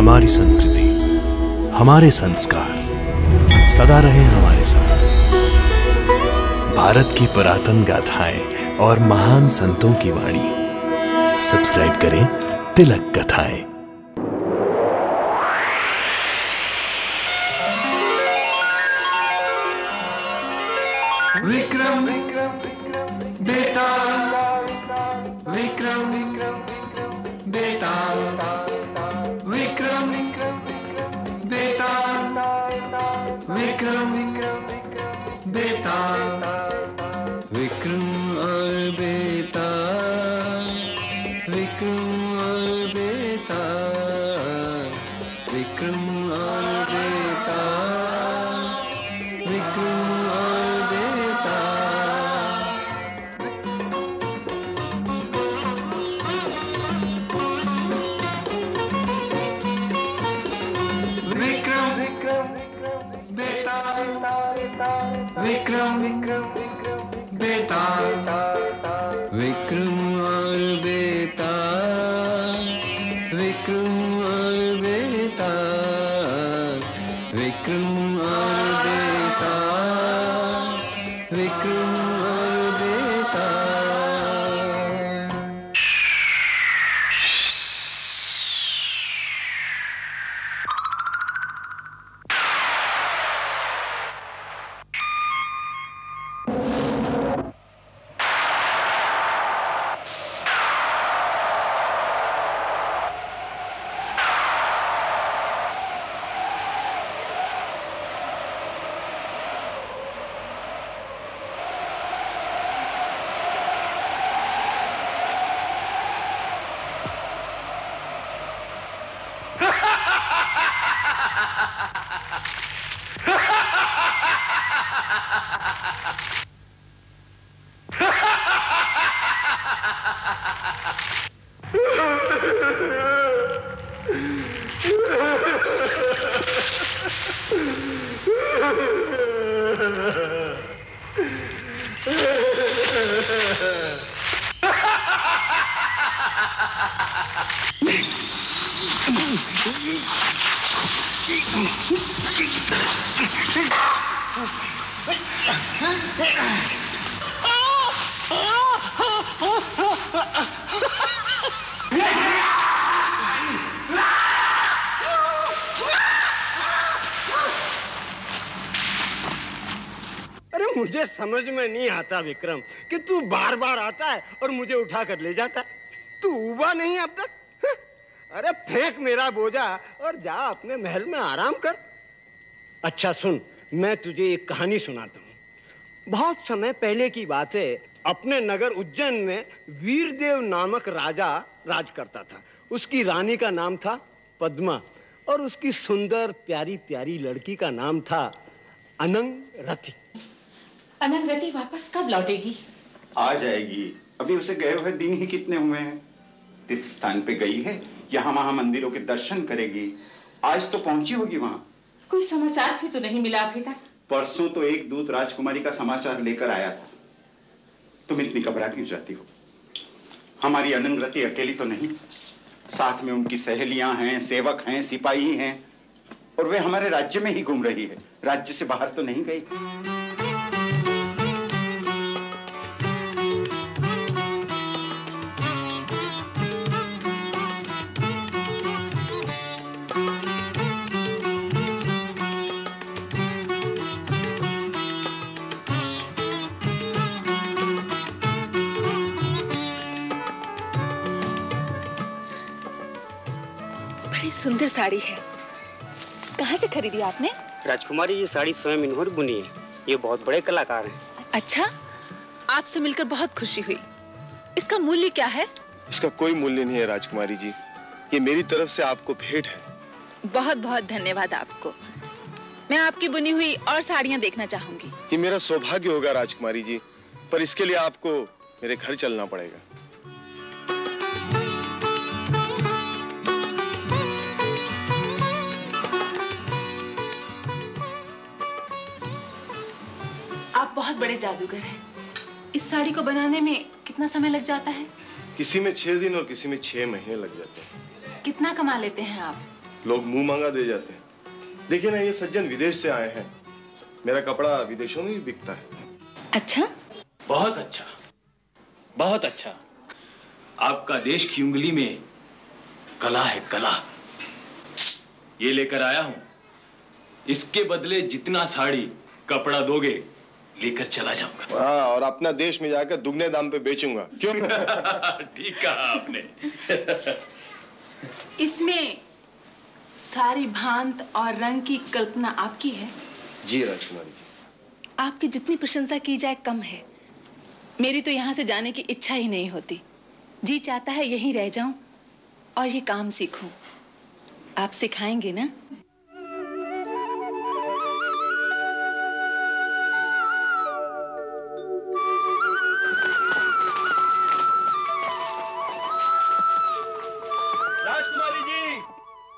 हमारी संस्कृति, हमारे संस्कार सदा रहे हमारे साथ। भारत की पुरातन गाथाएं और महान संतों की वाणी। सब्सक्राइब करें तिलक कथाएं। विक्रम बेटा, विक्रम बेटा, विक्रम बेटा, विक्रम बेटा, विक्रम और बेटा, विक्रम और बेटा, विक्रम और बेटा, विक्रम और बेटा। विक्रम बेटा, विक्रम बेटा, विक्रम और बेटा, विक्रम और बेटा, विक्रम और बेटा, विक्रम और बेटा। मुझे समझ में नहीं आता विक्रम कि तू बार बार आता है और मुझे उठा कर ले जाता है। तू उबा नहीं अब तक? अरे फेंक मेरा बोझा और जा अपने महल में आराम कर। अच्छा सुन, मैं तुझे एक कहानी सुनाता हूँ। बहुत समय पहले की बात है। अपने नगर उज्जैन में वीरदेव नामक राजा राज करता था। उसकी रानी का नाम था पद्मा और उसकी सुंदर प्यारी प्यारी लड़की का नाम था अनंगरती। अनंगरती वापस कब लौटेगी? आ जाएगी। अभी उसे गए हुए दिन ही कितने हुए हैं। जिस स्थान पे गई है यहाँ वहाँ मंदिरों के दर्शन करेगी। आज तो पहुंची होगी वहाँ। कोई समाचार भी तो नहीं मिला अभी तक। परसों तो एक दूत राजकुमारी का समाचार लेकर आया था। तुम इतनी घबरा क्यों जाती हो? हमारी अनंगरती अकेली तो नहीं, साथ में उनकी सहेलियां हैं, सेवक हैं, सिपाही हैं और वे हमारे राज्य में ही घूम रही है। राज्य से बाहर तो नहीं गई। सुंदर साड़ी है। कहाँ से खरीदी आपने? राजकुमारी, ये साड़ी स्वयं इन्होंने बुनी है। ये बहुत बड़े कलाकार हैं। अच्छा, आपसे मिलकर बहुत खुशी हुई। इसका मूल्य क्या है? इसका कोई मूल्य नहीं है राजकुमारी जी। ये मेरी तरफ से आपको भेंट है। बहुत बहुत धन्यवाद आपको। मैं आपकी बुनी हुई और साड़ियाँ देखना चाहूंगी। ये मेरा सौभाग्य होगा राजकुमारी जी, पर इसके लिए आपको मेरे घर चलना पड़ेगा। आप बहुत बड़े जादूगर हैं। इस साड़ी को बनाने में कितना समय लग जाता है? किसी में 6 दिन और किसी में 6 महीने लग जाते हैं। कितना कमा लेते हैं आप? लोग मुंह मांगा दे जाते हैं। देखिए ना, ये सज्जन विदेश से आए हैं। मेरा कपड़ा विदेशों में भी बिकता है। अच्छा? बहुत अच्छा, बहुत अच्छा। आपका देश की उंगली में कला है, कला। ये लेकर आया हूं। इसके बदले जितना साड़ी कपड़ा दोगे लेकर चला जाऊंगा। हाँ, और अपना देश में जाकर दुगने दाम पे बेचूंगा। क्यों? ठीक कहा आपने। इसमें सारी भांत और रंग की कल्पना आपकी है? जी राजकुमारी जी। आपकी जितनी प्रशंसा की जाए कम है। मेरी तो यहाँ से जाने की इच्छा ही नहीं होती। जी चाहता है यहीं रह जाऊं और ये काम सीखूं। आप सिखाएंगे ना?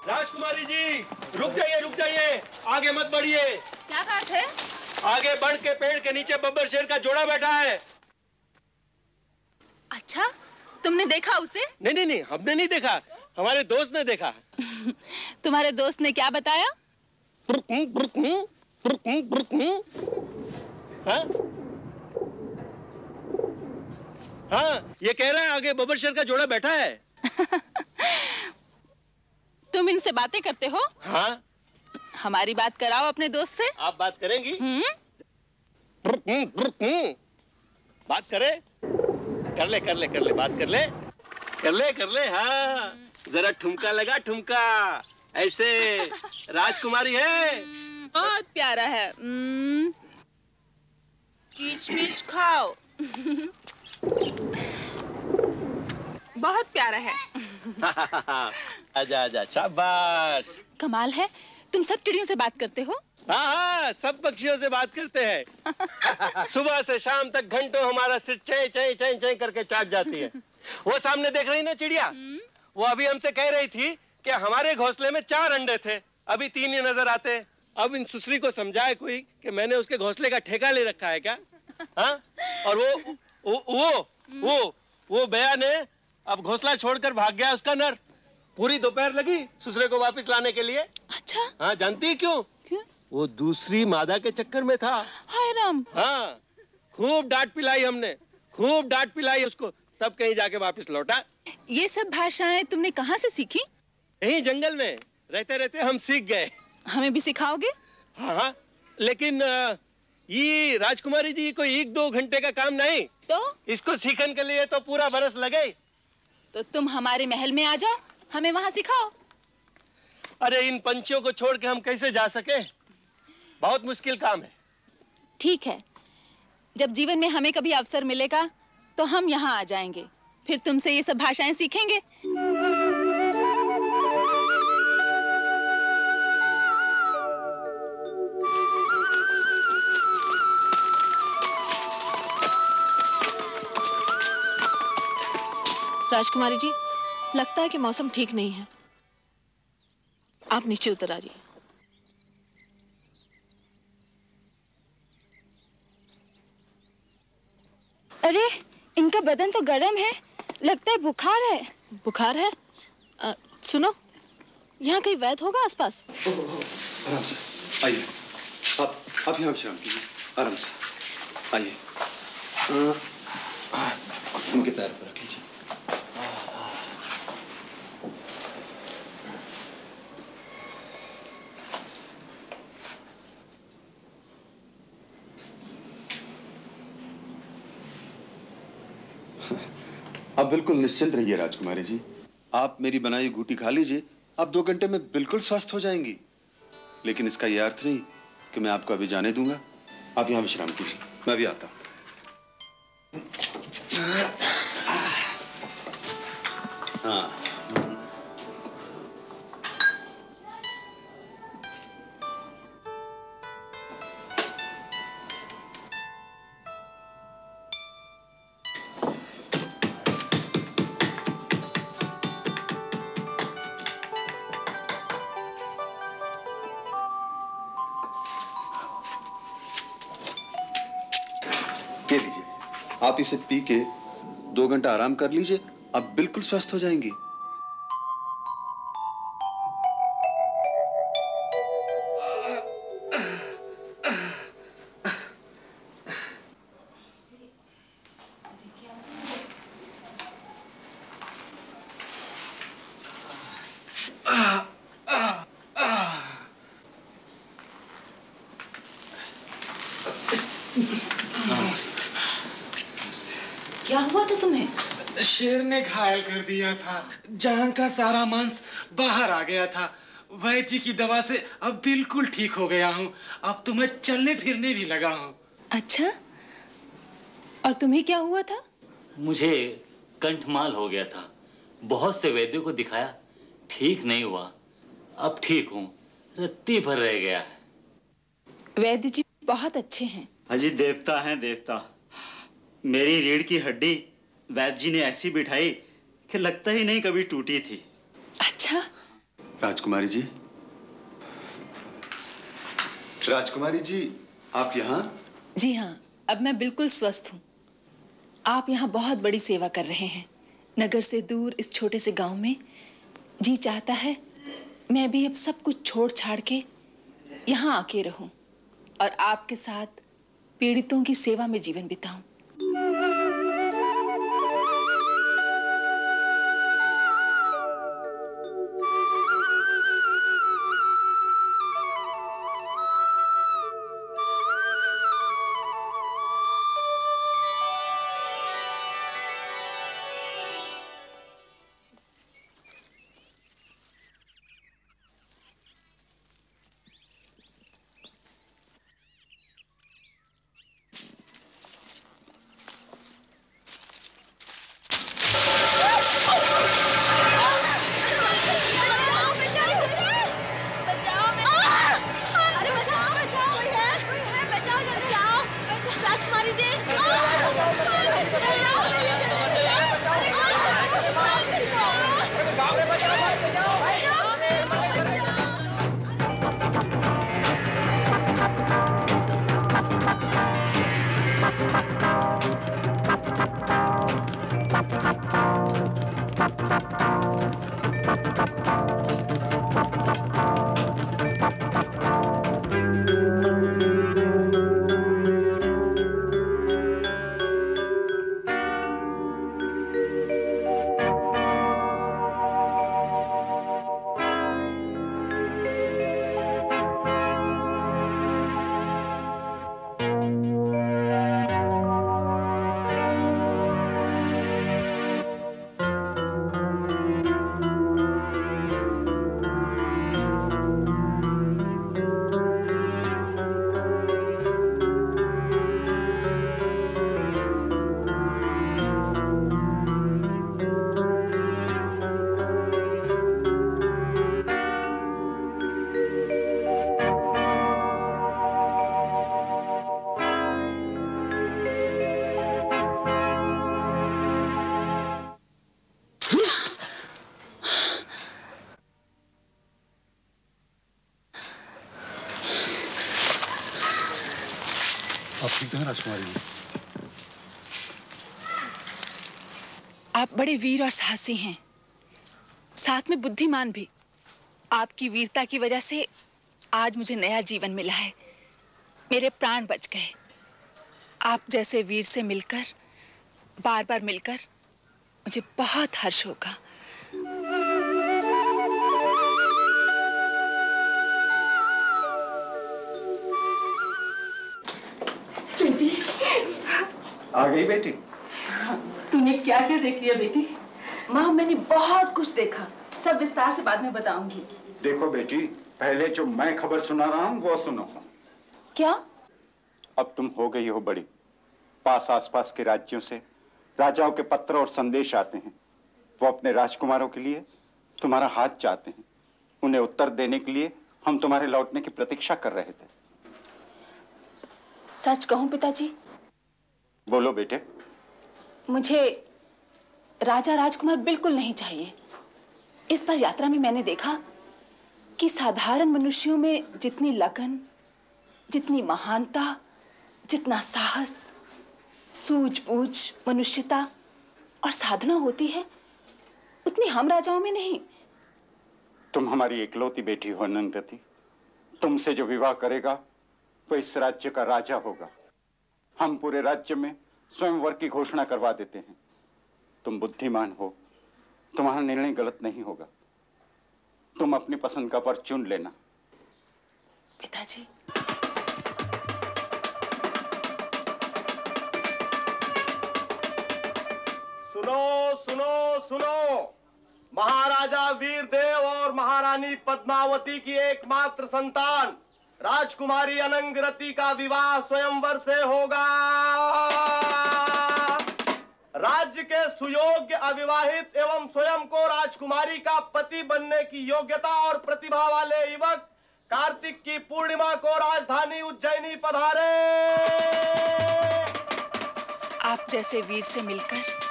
राजकुमारी जी, रुक जाइए, आगे मत बढ़िए। क्या बात है? आगे बढ़ के पेड़ के नीचे बब्बर शेर का जोड़ा बैठा है। अच्छा, तुमने देखा उसे? नहीं, हमने नहीं देखा, हमारे दोस्त ने देखा। तुम्हारे दोस्त ने क्या बताया? हाँ, ये कह रहा है आगे बब्बर शेर का जोड़ा बैठा है। तुम इनसे बातें करते हो? हाँ। हमारी बात कराओ अपने दोस्त से। आप बात करेंगी? बात करे? कर ले, बात कर ले। हाँ, जरा ठुमका लगा, ठुमका। ऐसे राजकुमारी है। बहुत प्यारा है। किशमिश खाओ। बहुत प्यारा है। आजा, शाबाश। कमाल है, तुम सब चिड़ियों से बात करते हो? हाँ, सब पक्षियों से बात करते हैं। सुबह से शाम तक घंटों हमारा सिर चैं करके चाट जाती है। वो सामने देख रही ना चिड़िया, वो अभी हमसे कह रही थी कि हमारे घोंसले में 4 अंडे थे, अभी 3 ही नजर आते। अब इन सुसरी को समझाए कोई कि मैंने उसके घोंसले का ठेका ले रखा है क्या? हाँ? और वो बया ने अब घोंसला छोड़कर भाग गया उसका नर। पूरी दोपहर लगी सुसरे को वापस लाने के लिए। अच्छा? हाँ, जानती है क्यों? वो दूसरी मादा के चक्कर में था। हाय राम। हाँ, खूब डांट पिलाई उसको, तब कहीं जाके वापस लौटा। ये सब भाषाएं तुमने कहाँ से सीखी? यहीं जंगल में रहते रहते हम सीख गए। हमें भी सिखाओगे? हाँ, लेकिन ये राजकुमारी जी कोई 1-2 घंटे का काम नहीं। तो इसको सीखने के लिए तो पूरा बरस लगे। तो तुम हमारे महल में आ जाओ, हमें वहाँ सिखाओ। अरे इन पंछियों को छोड़ के हम कैसे जा सके? बहुत मुश्किल काम है। ठीक है, जब जीवन में हमें कभी अवसर मिलेगा तो हम यहाँ आ जाएंगे, फिर तुमसे ये सब भाषाएं सीखेंगे। राजकुमारी जी, लगता है कि मौसम ठीक नहीं है, आप नीचे उतर आइए। अरे, इनका बदन तो गर्म है, लगता है बुखार है। बुखार है? सुनो, यहाँ कहीं वैद्य होगा आसपास? आराम से आइए। आप यहाँ विश्राम कीजिए, आराम से आइए। उनके पैर पर रख लीजिए। आप बिल्कुल निश्चिंत रहिए राजकुमारी जी, आप मेरी बनाई घूटी खा लीजिए, आप 2 घंटे में बिल्कुल स्वस्थ हो जाएंगी। लेकिन इसका यह अर्थ नहीं कि मैं आपको अभी जाने दूंगा। आप यहाँ विश्राम कीजिए, मैं भी आता हूँ। हाँ, ये लीजिए, आप इसे पी के 2 घंटा आराम कर लीजिए, आप बिल्कुल स्वस्थ हो जाएंगी। क्या हुआ था तुम्हें? शेर ने घायल कर दिया था, जान का सारा मांस बाहर आ गया था। वैद्य जी की दवा से अब बिल्कुल ठीक हो गया हूँ। अब तो मैं चलने फिरने भी लगा हूँ। अच्छा, और तुम्हें क्या हुआ था? मुझे कंठमाल हो गया था, बहुत से वैद्यों को दिखाया, ठीक नहीं हुआ। अब ठीक हूँ, रत्ती भर रह गया है। वैद्य जी बहुत अच्छे हैं। अजी देवता हैं देवता। मेरी रीढ़ की हड्डी वैद्य जी ने ऐसी बिठाई कि लगता ही नहीं कभी टूटी थी। अच्छा। राजकुमारी जी, राजकुमारी जी, आप यहाँ? जी हाँ, अब मैं बिल्कुल स्वस्थ हूँ। आप यहाँ बहुत बड़ी सेवा कर रहे हैं। नगर से दूर इस छोटे से गांव में जी चाहता है मैं भी अब सब कुछ छोड़ छाड़ के यहाँ आके रहूं और आपके साथ पीड़ितों की सेवा में जीवन बिताऊं। राजकुमारी जी, आप बड़े वीर और साहसी हैं, साथ में बुद्धिमान भी। आपकी वीरता की वजह से आज मुझे नया जीवन मिला है। मेरे प्राण बच गए। आप जैसे वीर से मिलकर, बार बार मिलकर मुझे बहुत हर्ष होगा। बेटी, आ गई बेटी? तूने क्या क्या देख लिया बेटी? माँ, मैंने बहुत कुछ देखा, सब विस्तार से बाद में बताऊंगी। देखो बेटी, पहले जो मैं खबर सुना रहा हूँ वो सुनो। क्या? अब तुम हो गई हो बड़ी। पास आसपास के राज्यों से राजाओं के पत्र और संदेश आते हैं। वो अपने राजकुमारों के लिए तुम्हारा हाथ चाहते हैं। उन्हें उत्तर देने के लिए हम तुम्हारे लौटने की प्रतीक्षा कर रहे थे। सच कहूं पिताजी? बोलो बेटे। मुझे राजा राजकुमार बिल्कुल नहीं चाहिए। इस बार यात्रा में मैंने देखा कि साधारण मनुष्यों में जितनी लगन, जितनी महानता, जितना साहस, सूझबूझ, मनुष्यता और साधना होती है, उतनी हम राजाओं में नहीं। तुम हमारी इकलौती बेटी हो अनंगरती। तुमसे जो विवाह करेगा वो इस राज्य का राजा होगा। हम पूरे राज्य में स्वयंवर की घोषणा करवा देते हैं। तुम बुद्धिमान हो, तुम्हारा निर्णय गलत नहीं होगा। तुम अपनी पसंद का वर चुन लेना। पिताजी, सुनो सुनो सुनो, महाराजा वीरदेव और महारानी पद्मावती की एकमात्र संतान राजकुमारी अनंगरती का विवाह स्वयंवर से होगा। राज्य के सुयोग्य अविवाहित एवं स्वयं को राजकुमारी का पति बनने की योग्यता और प्रतिभा वाले युवक कार्तिक की पूर्णिमा को राजधानी उज्जैनी पधारे। आप जैसे वीर से मिलकर,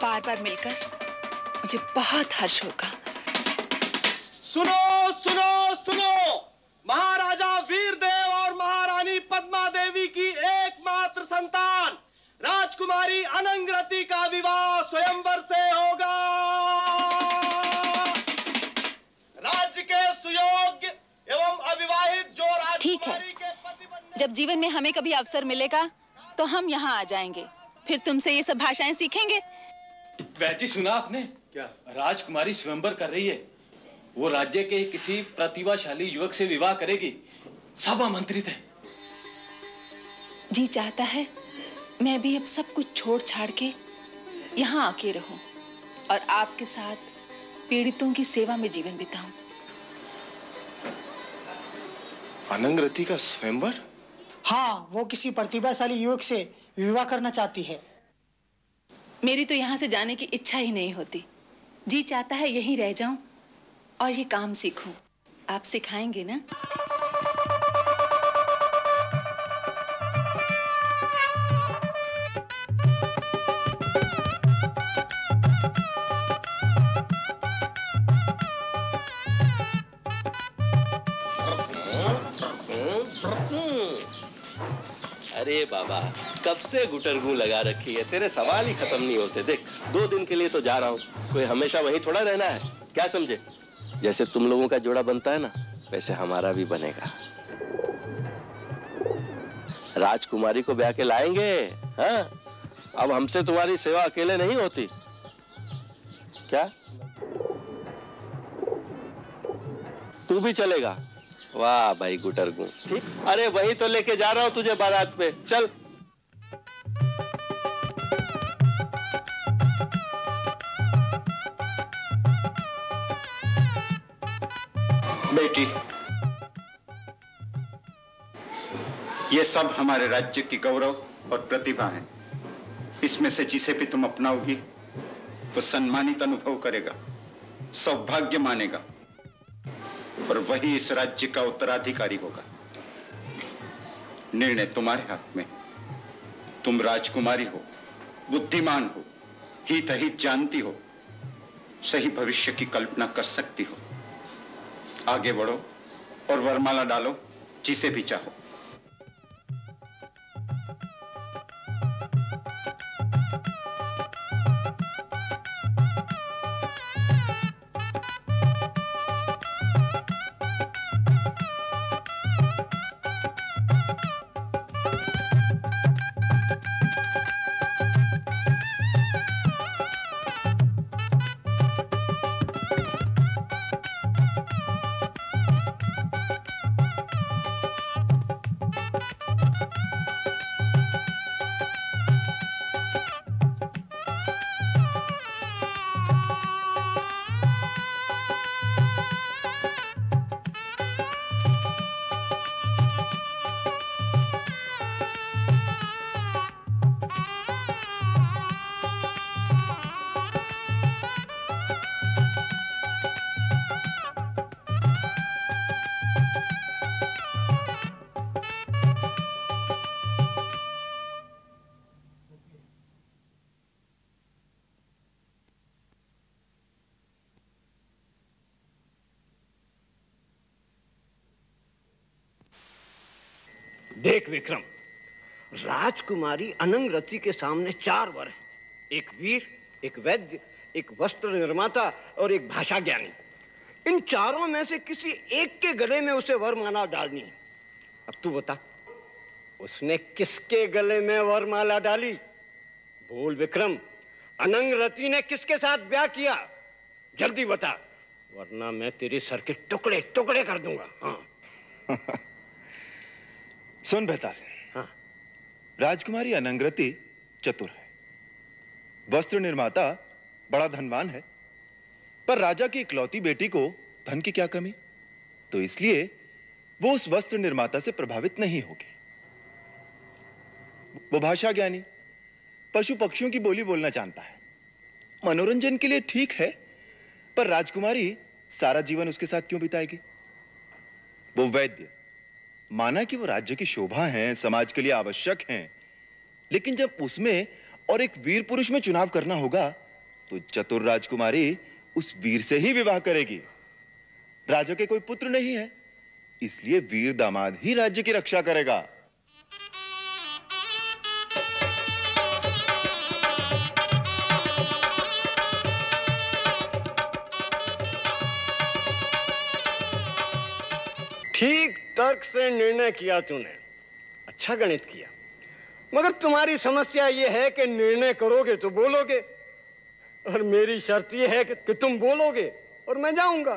बार बार मिलकर मुझे बहुत हर्ष होगा। सुनो सुनो सुनो, महाराजा वीरदेव और महारानी पद्मा देवी की एकमात्र संतान राजकुमारी अनंगरती का विवाह स्वयंवर से होगा। राज्य के सुयोग्य एवं अविवाहित जो ठीक है, जब जीवन में हमें कभी अवसर मिलेगा तो हम यहाँ आ जाएंगे, फिर तुमसे ये सब भाषाएं सीखेंगे। वैजी सुना आपने क्या? राजकुमारी स्वयंवर कर रही है। वो राज्य के किसी प्रतिभाशाली युवक से विवाह करेगी। सब आमंत्रित हैं। जी चाहता है मैं भी अब सब कुछ छोड़ छाड़ के यहाँ आके रहूं और आपके साथ पीड़ितों की सेवा में जीवन बिताऊं। अनंगरती का स्वयंवर? हाँ, वो किसी प्रतिभाशाली युवक से विवाह करना चाहती है। मेरी तो यहाँ से जाने की इच्छा ही नहीं होती। जी चाहता है यहीं रह जाऊं और ये काम सीखूं। आप सिखाएंगे ना? अरे बाबा, कब से गुटरगू लगा रखी है, तेरे सवाल ही खत्म नहीं होते। देख, 2 दिन के लिए तो जा रहा हूँ, कोई हमेशा वहीं थोड़ा रहना है, क्या समझे? जैसे तुम लोगों का जोड़ा बनता है ना, वैसे हमारा भी बनेगा। राजकुमारी को ब्याह के लाएंगे। हाँ, अब हमसे तुम्हारी सेवा अकेले नहीं होती। क्या तू भी चलेगा? वाह भाई गुटरगू, ठीक। अरे वही तो लेके जा रहा हूं तुझे बारात पे, चल। बेटी, ये सब हमारे राज्य की गौरव और प्रतिभा है। इसमें से जिसे भी तुम अपनाओगी वो सम्मानित अनुभव करेगा, सौभाग्य मानेगा और वही इस राज्य का उत्तराधिकारी होगा। निर्णय तुम्हारे हाथ में। तुम राजकुमारी हो, बुद्धिमान हो, हित अहित जानती हो, सही भविष्य की कल्पना कर सकती हो। आगे बढ़ो और वरमाला डालो जिसे भी चाहो। देख विक्रम, राजकुमारी अनंगरती के सामने 4 वर हैं। एक वीर, एक वैद्य, एक वस्त्र निर्माता और एक भाषा ज्ञानी। इन चारों में से किसी एक के गले में उसे वरमाला डालनी है। अब तू बता, उसने किसके गले में वरमाला डाली? बोल विक्रम, अनंगरती ने किसके साथ ब्याह किया? जल्दी बता, वरना मैं तेरे सर के टुकड़े टुकड़े कर दूंगा। हाँ। सुन बेताल, हाँ। राजकुमारी अनंगरती चतुर है, वस्त्र निर्माता बड़ा धनवान है, पर राजा की इकलौती बेटी को धन की क्या कमी, तो इसलिए वो उस वस्त्र निर्माता से प्रभावित नहीं होगी। वो भाषा ज्ञानी, पशु पक्षियों की बोली बोलना जानता है, मनोरंजन के लिए ठीक है, पर राजकुमारी सारा जीवन उसके साथ क्यों बिताएगी? वो वैद्य, माना कि वो राज्य की शोभा हैं, समाज के लिए आवश्यक हैं, लेकिन जब उसमें और एक वीर पुरुष में चुनाव करना होगा तो चतुर राजकुमारी उस वीर से ही विवाह करेगी। राजा के कोई पुत्र नहीं है, इसलिए वीर दामाद ही राज्य की रक्षा करेगा। ठीक तर्क से निर्णय किया तूने, अच्छा गणित किया, मगर तुम्हारी समस्या यह है कि निर्णय करोगे तो बोलोगे, और मेरी शर्त यह है कि तुम बोलोगे और मैं जाऊंगा।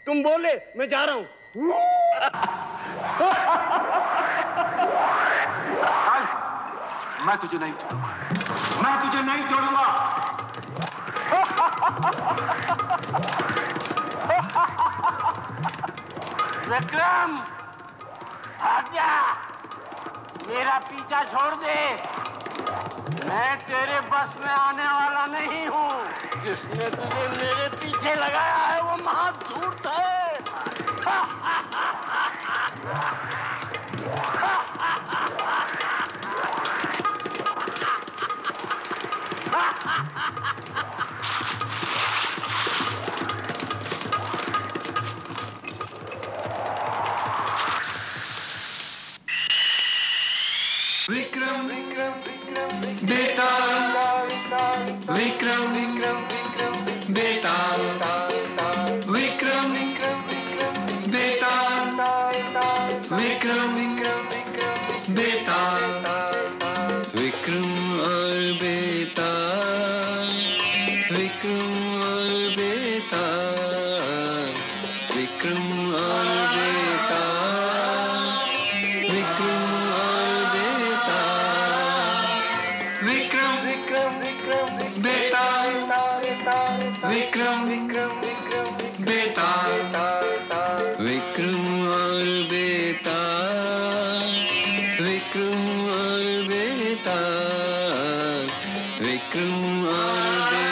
तुम बोले मैं जा रहा हूं। मैं तुझे नहीं छोड़ूंगा, मैं तुझे नहीं छोड़ूंगा। विक्रम, भाग जा, मेरा पीछा छोड़ दे। मैं तेरे बस में आने वाला नहीं हूँ। जिसने तुझे मेरे पीछे लगाया है वो महाधूर्त है। विक्रम बेटा, विक्रम बेटा, विक्रम बेटा, विक्रम बेटा, विक्रम और बेटा, विक्रम और बेटा, विक्रम और बेटा, विक्रम और बेटा, विक्रम बेटा, विक्रम बेटा, विक्रम और बेटा, विक्रम और बेटा, विक्रम और बेटा।